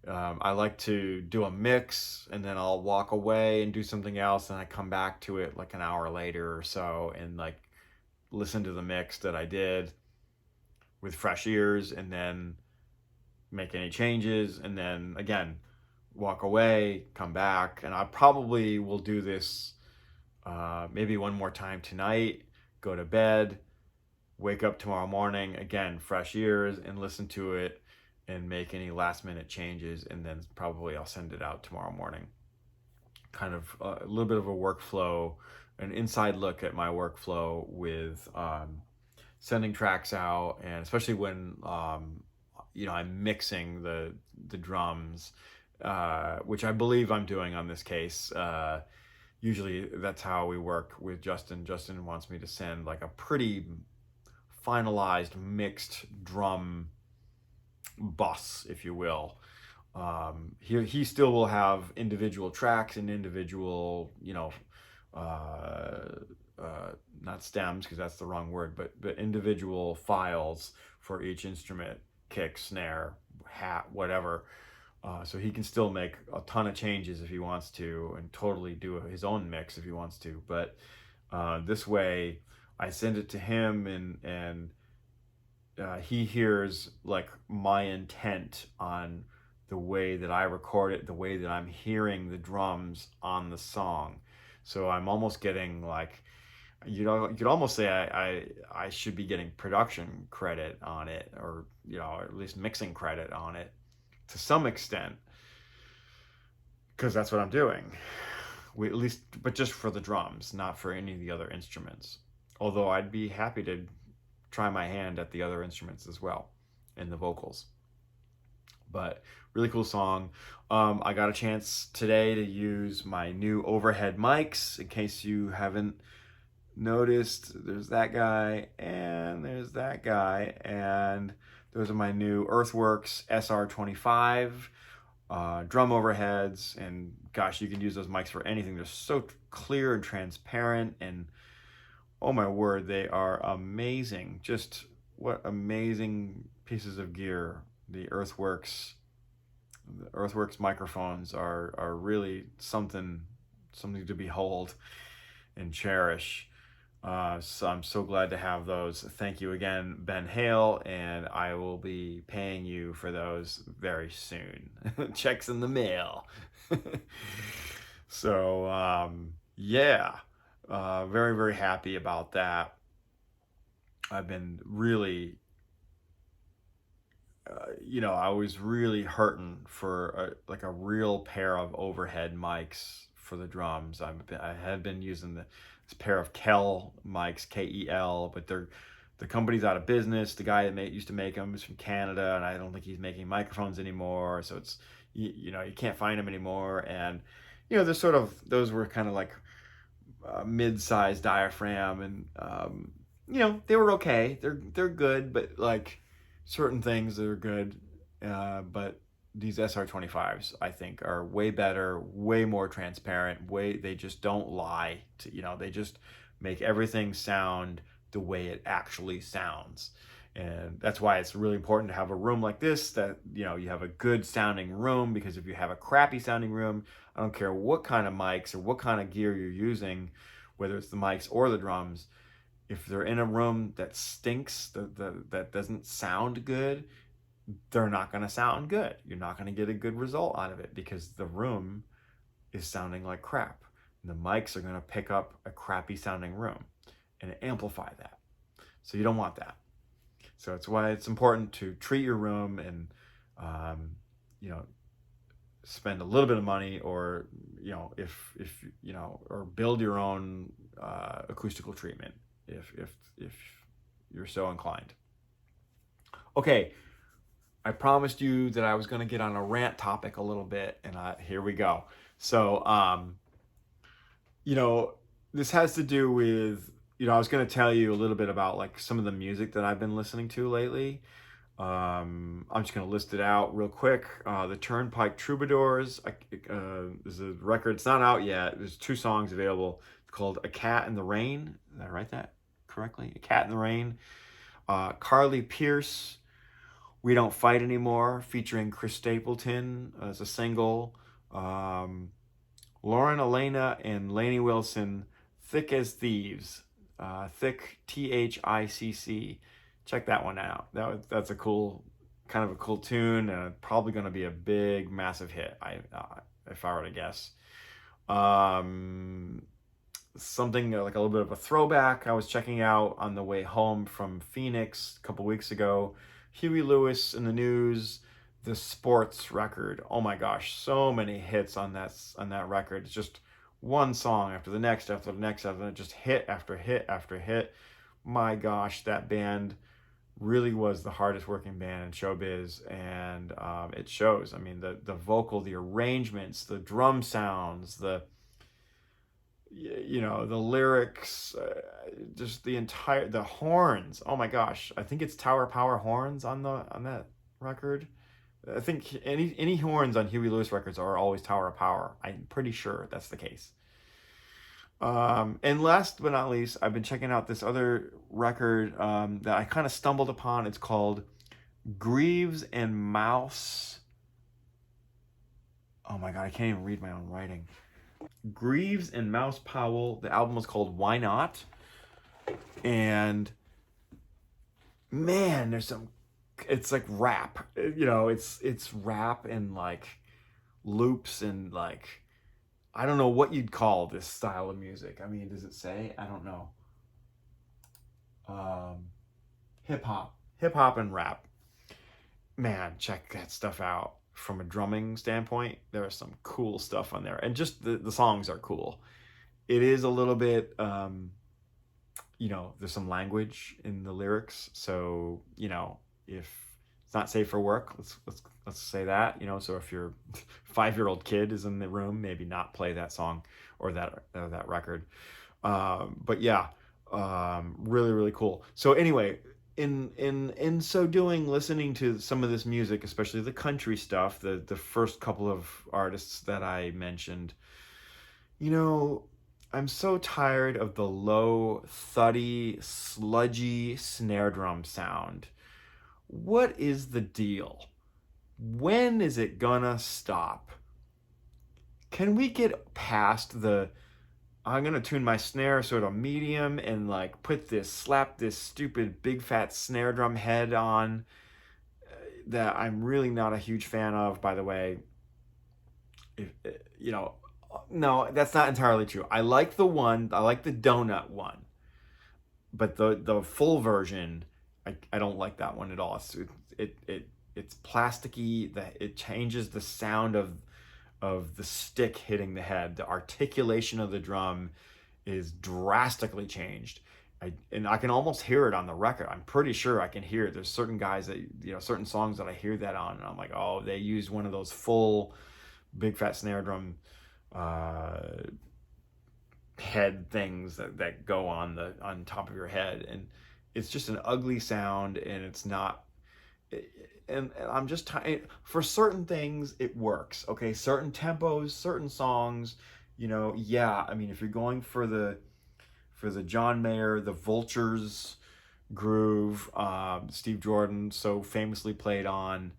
I like to do a mix and then I'll walk away and do something else, and I come back to it like an hour later or so and like listen to the mix that I did with fresh ears, and then make any changes, and then again walk away, come back. And I probably will do this maybe one more time tonight, go to bed, wake up tomorrow morning, again, fresh ears, and listen to it and make any last minute changes, and then probably I'll send it out tomorrow morning. Kind of a little bit of a workflow, an inside look at my workflow with sending tracks out, and especially when I'm mixing the drums, which I believe I'm doing on this case. Usually that's how we work with Justin. Justin wants me to send like a pretty finalized mixed drum bus, if you will. He still will have individual tracks and individual, not stems, because that's the wrong word, but individual files for each instrument, kick, snare, hat, whatever. So he can still make a ton of changes if he wants to, and totally do his own mix if he wants to. But this way, I send it to him, and he hears like my intent on the way that I record it, the way that I'm hearing the drums on the song. So I'm almost getting like, you could almost say I should be getting production credit on it, or at least mixing credit on it to some extent, because that's what I'm doing. But just for the drums, not for any of the other instruments. Although I'd be happy to try my hand at the other instruments as well, and the vocals. But really cool song. I got a chance today to use my new overhead mics. In case you haven't noticed, there's that guy and there's that guy, and those are my new Earthworks SR25 drum overheads. And gosh, you can use those mics for anything. They're so clear and transparent, and oh my word, they are amazing. Just what amazing pieces of gear. The Earthworks microphones are really something to behold and cherish. So I'm so glad to have those. Thank you again, Ben Hale, and I will be paying you for those very soon. Checks in the mail. So, yeah, very, very happy about that. I've been really, I was really hurting for like a real pair of overhead mics for the drums. I had been using this pair of Kel mics, Kel, but the company's out of business. The guy that used to make them is from Canada, and I don't think he's making microphones anymore. So it's you can't find them anymore, and there's sort of those were kind of like mid-sized diaphragm, and they were okay. They're good, but like certain things that are good, but these SR25s I think are way better, way more transparent. They just don't lie. They just make everything sound the way it actually sounds. And that's why it's really important to have a room like this, that you have a good sounding room, because if you have a crappy sounding room, I don't care what kind of mics or what kind of gear you're using, whether it's the mics or the drums, if they're in a room that stinks, that doesn't sound good, they're not going to sound good. You're not going to get a good result out of it, because the room is sounding like crap. And the mics are going to pick up a crappy sounding room and amplify that. So you don't want that. So it's why it's important to treat your room and, you know, spend a little bit of money, or, if or build your own acoustical treatment if you're so inclined. Okay, I promised you that I was going to get on a rant topic a little bit, and here we go. So, this has to do with, I was going to tell you a little bit about like some of the music that I've been listening to lately. I'm just going to list it out real quick. The Turnpike Troubadours is a record. It's not out yet. There's 2 songs available. It's called A Cat in the Rain. Did I write that correctly? A Cat in the Rain. Carly Pierce, We Don't Fight Anymore, featuring Chris Stapleton as a single. Lauren Elena and Lainey Wilson, Thick as Thieves. Thick, THICC. Check that one out. That's a cool, kind of a cool tune, and probably going to be a big, massive hit, if I were to guess. Something like a little bit of a throwback I was checking out on the way home from Phoenix a couple weeks ago. Huey Lewis in the News, the Sports record. Oh my gosh, so many hits on that record. It's just one song after the next, after the next, after the next, just hit after hit after hit. My gosh, that band really was the hardest working band in showbiz, and it shows. I mean, the vocal, the arrangements, the drum sounds, the lyrics, just the horns. Oh my gosh, I think it's Tower Power horns on that record. I think any horns on Huey Lewis records are always Tower of Power. I'm pretty sure that's the case. And last but not least, I've been checking out this other record that I kind of stumbled upon. It's called Greaves and Mouse. Oh my god, I can't even read my own writing. Greaves and Mouse Powell. The album was called Why Not? And man, it's like rap. It's rap and like loops and like, I don't know what you'd call this style of music. I mean, does it say? I don't know. Hip hop and rap. Man, check that stuff out. From a drumming standpoint, there's some cool stuff on there, and just the songs are cool. It is a little bit, there's some language in the lyrics, so if it's not safe for work, let's say that. So if your 5-year-old kid is in the room, maybe not play that song or that record. But yeah, really, really cool. So anyway, in so doing, listening to some of this music, especially the country stuff, the first couple of artists that I mentioned, I'm so tired of the low, thuddy, sludgy snare drum sound. What is the deal? When is it gonna stop? Can we get past the I'm gonna tune my snare sort of medium and like slap this stupid big fat snare drum head on that I'm really not a huge fan of, by the way. If, you know, no, that's not entirely true. I like the donut one, but the full version, I don't like that one at all. It's plasticky. That it changes the sound of the stick hitting the head. The articulation of the drum is drastically changed. And I can almost hear it on the record. I'm pretty sure I can hear it. There's certain guys that, certain songs that I hear that on, and I'm like, oh, they used one of those full big fat snare drum uh, head things that go on top of your head, and it's just an ugly sound, and it's not. And I'm just for certain things it works. Okay, certain tempos, certain songs, yeah. I mean, if you're going for the John Mayer, the Vultures groove, Steve Jordan so famously played on.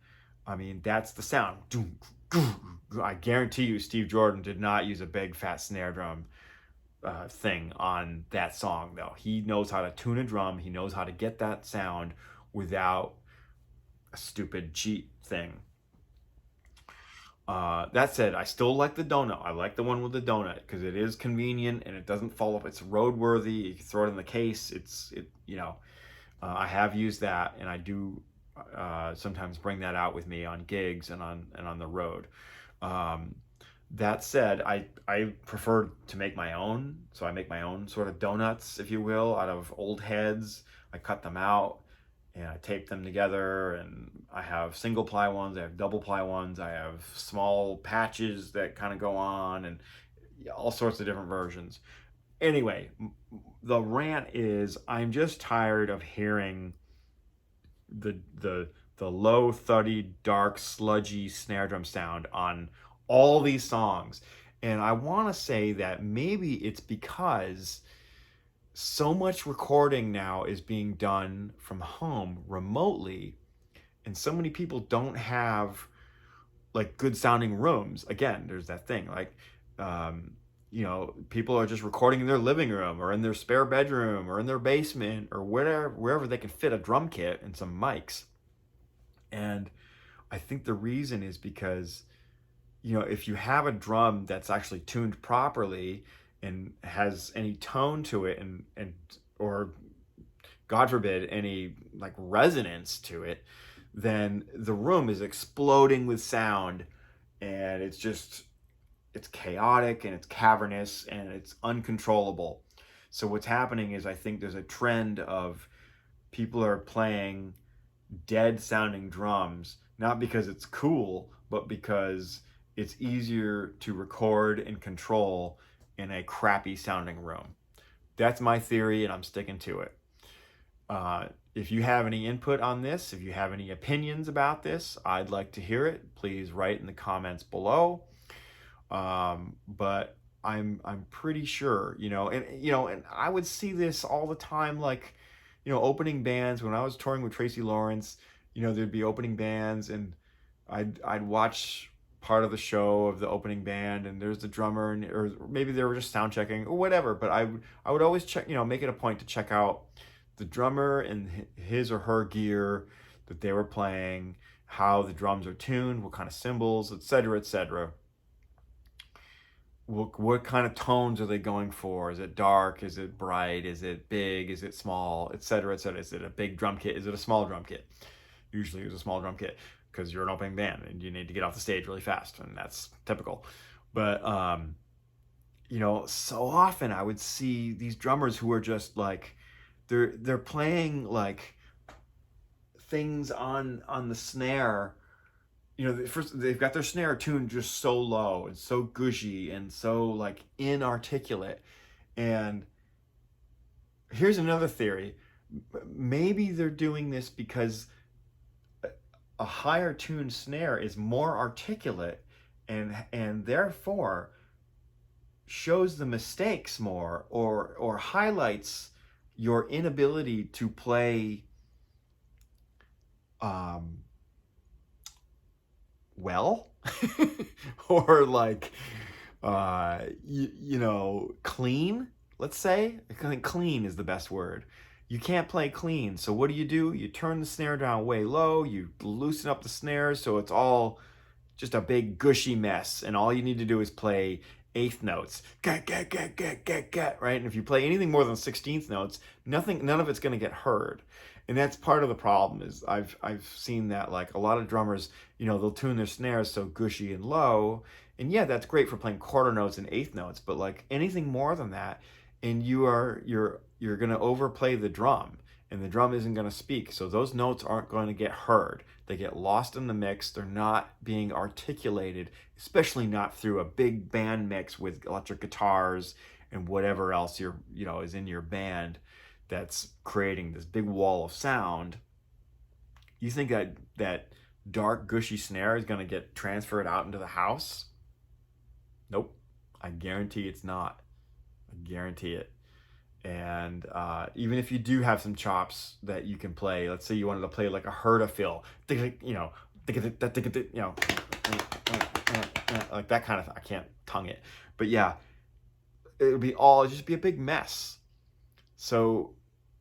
I mean, that's the sound. I guarantee you, Steve Jordan did not use a big fat snare drum thing on that song, though. He knows how to tune a drum. He knows how to get that sound without a stupid cheat thing. That said, I still like the donut. I like the one with the donut because it is convenient and it doesn't fall up. It's roadworthy. You can throw it in the case. I have used that, and I do sometimes bring that out with me on gigs and on the road. That said, I prefer to make my own. So I make my own sort of donuts, if you will, out of old heads. I cut them out and I tape them together, and I have single ply ones, I have double ply ones, I have small patches that kind of go on, and all sorts of different versions. Anyway, the rant is I'm just tired of hearing the low thuddy, dark, sludgy snare drum sound on all these songs. And I want to say that maybe it's because so much recording now is being done from home remotely, and so many people don't have like good sounding rooms. Again, there's that thing like people are just recording in their living room or in their spare bedroom or in their basement or wherever they can fit a drum kit and some mics. And I think the reason is because if you have a drum that's actually tuned properly and has any tone to it and or God forbid any like resonance to it, then the room is exploding with sound, and it's chaotic and it's cavernous and it's uncontrollable. So what's happening is I think there's a trend of people are playing dead sounding drums, not because it's cool, but because it's easier to record and control in a crappy sounding room. That's my theory, and I'm sticking to it. If you have any input on this, if you have any opinions about this, I'd like to hear it. Please write in the comments below. But I'm pretty sure, and I would see this all the time, like, opening bands. When I was touring with Tracy Lawrence, there'd be opening bands, and I'd watch part of the show of the opening band, and there's the drummer, or maybe they were just sound checking or whatever. But I would always check, make it a point to check out the drummer and his or her gear that they were playing, how the drums are tuned, what kind of cymbals, etc., etc. What kind of tones are they going for? Is it dark? Is it bright? Is it big? Is it small? Etc., etc. Is it a big drum kit? Is it a small drum kit? Usually it's a small drum kit because you're an opening band and you need to get off the stage really fast, and that's typical. But so often I would see these drummers who are just like they're playing like things on the snare. First they've got their snare tuned just so low and so gushy and so like inarticulate. And here's another theory. Maybe they're doing this because a higher tuned snare is more articulate and therefore shows the mistakes more, or highlights your inability to play well or like you know, clean, let's say. I think clean is the best word. You can't play clean. So what do? You turn the snare down way low, you loosen up the snares so it's all just a big gushy mess. And all you need to do is play eighth notes. Get, right? And if you play anything more than 16th notes, none of it's going to get heard. And that's part of the problem. Is I've seen that, like, a lot of drummers, you know, they'll tune their snares so gushy and low, and yeah, that's great for playing quarter notes and eighth notes, but like anything more than that, and you're going to overplay the drum, and the drum isn't going to speak, so those notes aren't going to get heard. They get lost in the mix. They're not being articulated, especially not through a big band mix with electric guitars and whatever else is in your band that's creating this big wall of sound. You think that dark gushy snare is going to get transferred out into the house? Nope. I guarantee it's not. I guarantee it. And even if you do have some chops that you can play, let's say you wanted to play like a Herta fill, you know, like that kind of, I can't tongue it, but yeah, it would just be a big mess. So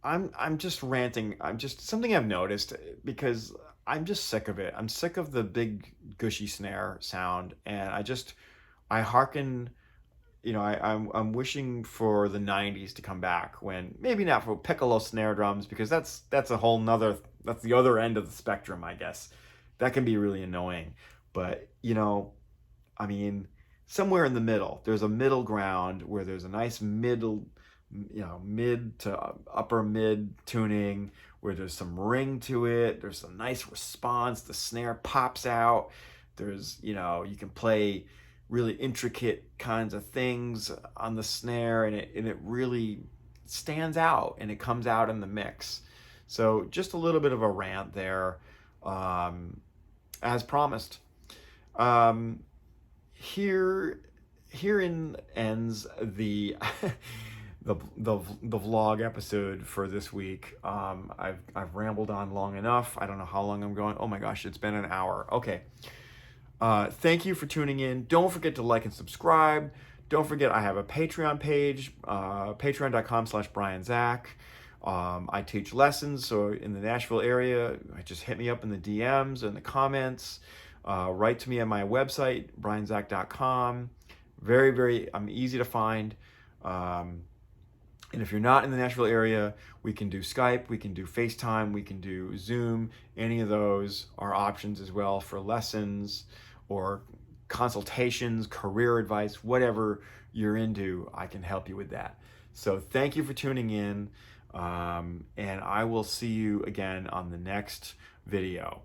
I'm just ranting. I'm just, something I've noticed, because I'm just sick of it. I'm sick of the big gushy snare sound, and I hearken. You know, I'm wishing for the 90s to come back, when, maybe not for piccolo snare drums, because that's a whole nother, that's the other end of the spectrum, I guess. That can be really annoying. But, you know, I mean, somewhere in the middle, there's a middle ground where there's a nice middle, you know, mid to upper mid tuning, where there's some ring to it, there's a nice response, the snare pops out, there's, you know, you can play really intricate kinds of things on the snare, and it really stands out, and it comes out in the mix. So just a little bit of a rant there, as promised. Herein ends the the vlog episode for this week. I've rambled on long enough. I don't know how long I'm going. Oh my gosh, it's been an hour. Okay. Thank you for tuning in. Don't forget to like and subscribe. Don't forget, I have a Patreon page, patreon.com/BrianZach. I teach lessons, so in the Nashville area, just hit me up in the DMs and the comments. Write to me on my website, brianzach.com. I'm easy to find. And if you're not in the Nashville area, we can do Skype, we can do FaceTime, we can do Zoom. Any of those are options as well for lessons or consultations, career advice, whatever you're into, I can help you with that. So thank you for tuning in, and I will see you again on the next video.